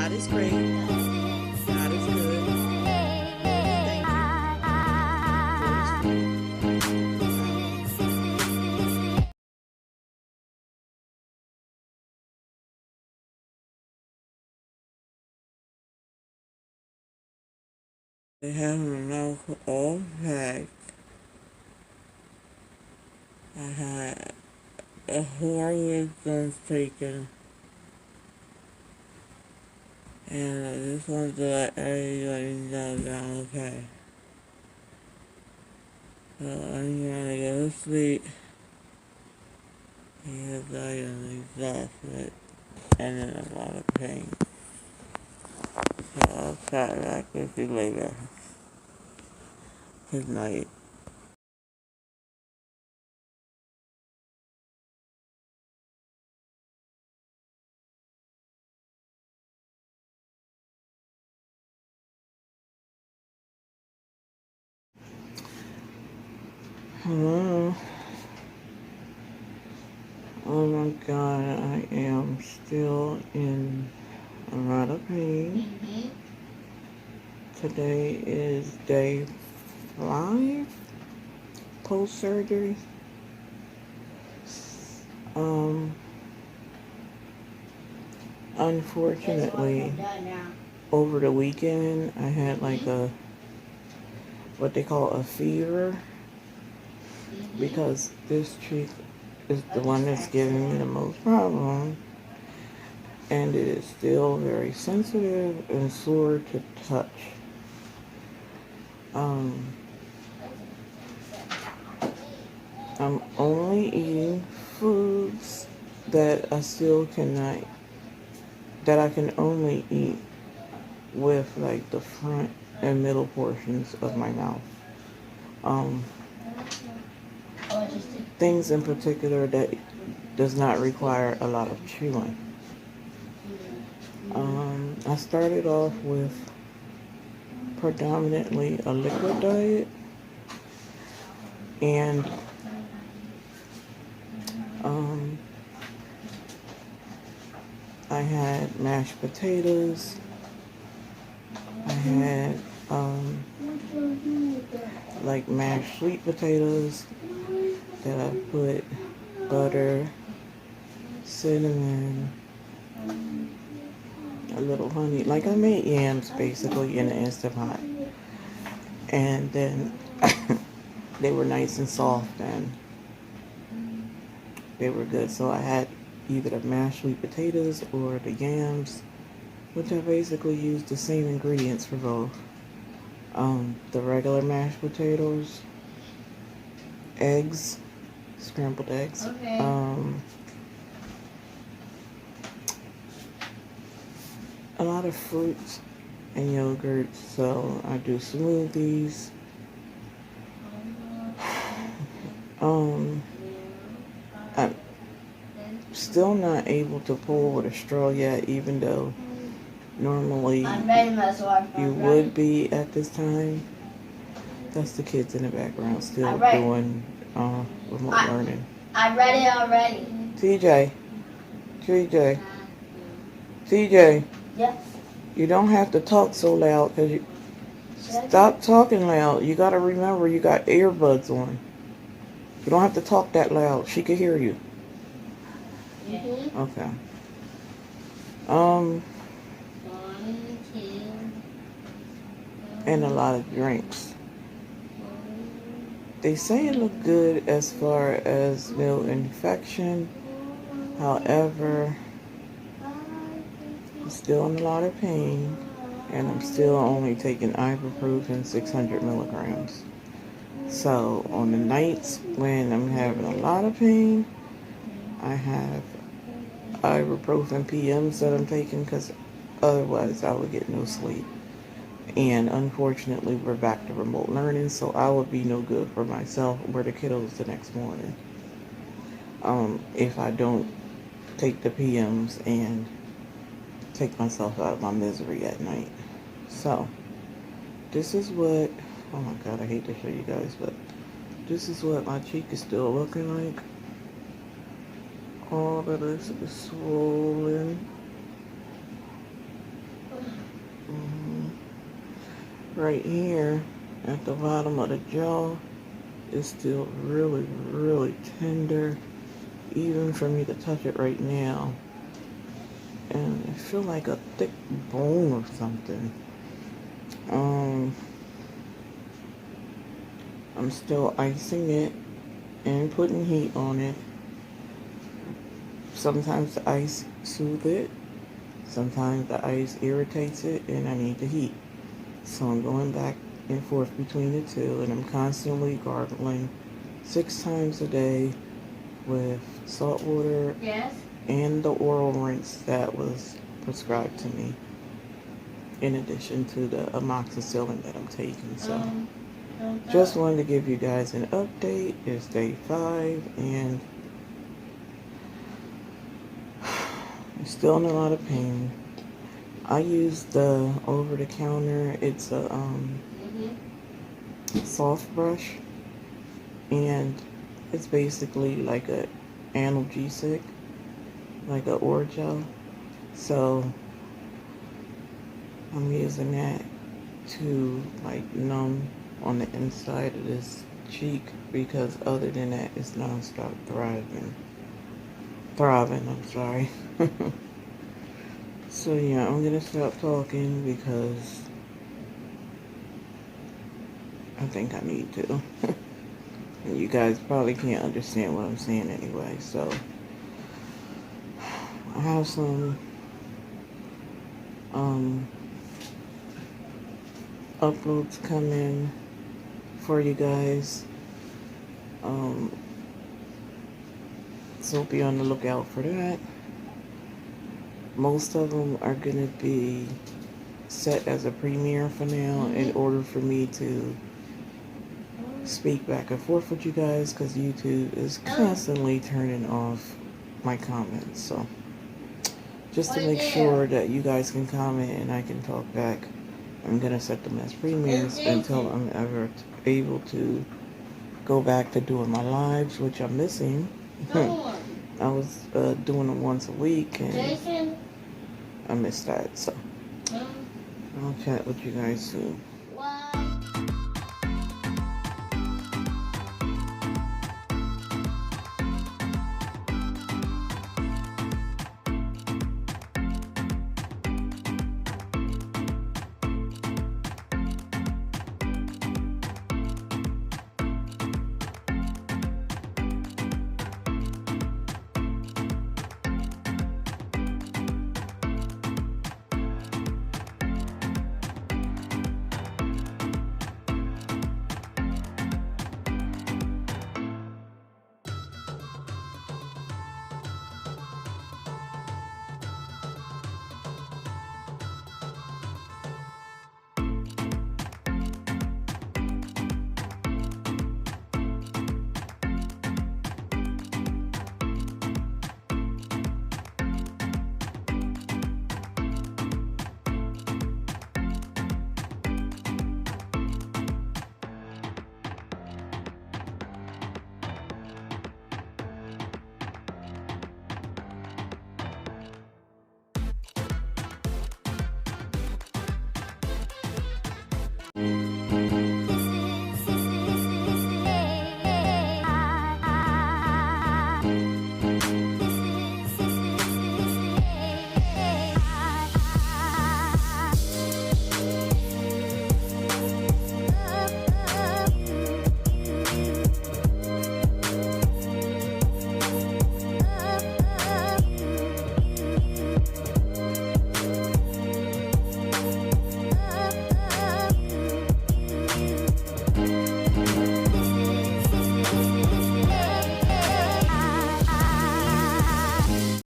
God is great. God is good. Thank you. They have my mouth all packed. I had a horrible done taken. And I just wanted to let everybody know that I'm okay. So I'm gonna go to sleep because I am exhausted and in a lot of pain. So I'll chat back with you later. Good night. Hello. Oh my God, I am still in a lot of pain. Today is day 5 post-surgery. Unfortunately, over the weekend, I had like what they call a fever, because this cheek is the one that's giving me the most problem, and it is still very sensitive and sore to touch. I'm only eating foods that I still cannot, that I can only eat with like the front and middle portions of my mouth. Things in particular that does not require a lot of chewing. I started off with predominantly a liquid diet, and I had mashed potatoes. I had like mashed sweet potatoes that I put butter, cinnamon, a little honey. Like I made yams basically in the Instant Pot. And then they were nice and soft and they were good. So I had either the mashed sweet potatoes or the yams, which I basically used the same ingredients for both. The regular mashed potatoes, eggs, scrambled eggs, a lot of fruits and yogurt. So I do smoothies. I'm still not able to pull with a straw yet, even though normally you would be at this time. That's the kids in the background still doing remote learning. I read it already. TJ. Yeah. You don't have to talk so loud, because you stop talking loud. You got to remember you got earbuds on. You don't have to talk that loud. She can hear you. Okay. And a lot of drinks. They say it look good as far as no infection. However, I'm still in a lot of pain, and I'm still only taking ibuprofen 600 milligrams. So on the nights when I'm having a lot of pain, I have ibuprofen PMs that I'm taking, because otherwise I would get no sleep. And unfortunately, we're back to remote learning, so I would be no good for myself or the kiddos the next morning if I don't take the PMs and take myself out of my misery at night. So this is what, oh my God, I hate to show you guys, but this is what my cheek is still looking like. All of this is swollen. right here at the bottom of the jaw is still really, really tender, even for me to touch it right now. And I feel like a thick bone or something. I'm still icing it and putting heat on it. Sometimes the ice soothes it. Sometimes the ice irritates it and I need the heat. So I'm going back and forth between the two, and I'm constantly gargling 6 times a day with salt water. Yes. And the oral rinse that was prescribed to me, in addition to the amoxicillin that I'm taking. So just wanted to give you guys an update. It's day 5 and I'm still in a lot of pain. I use the over-the-counter, it's a soft brush, and it's basically like a analgesic, like a Orgel. So I'm using that to like numb on the inside of this cheek, because other than that it's non-stop throbbing, I'm sorry. So yeah, I'm gonna stop talking because I think I need to. And you guys probably can't understand what I'm saying anyway. So I have some uploads coming for you guys. So be on the lookout for that. Most of them are going to be set as a premiere for now, in order for me to speak back and forth with you guys, because YouTube is constantly turning off my comments. So just to make sure that you guys can comment and I can talk back, I'm going to set them as premieres until I'm ever able to go back to doing my lives, which I'm missing. I was doing them once a week and I missed that. So I'll chat with you guys soon.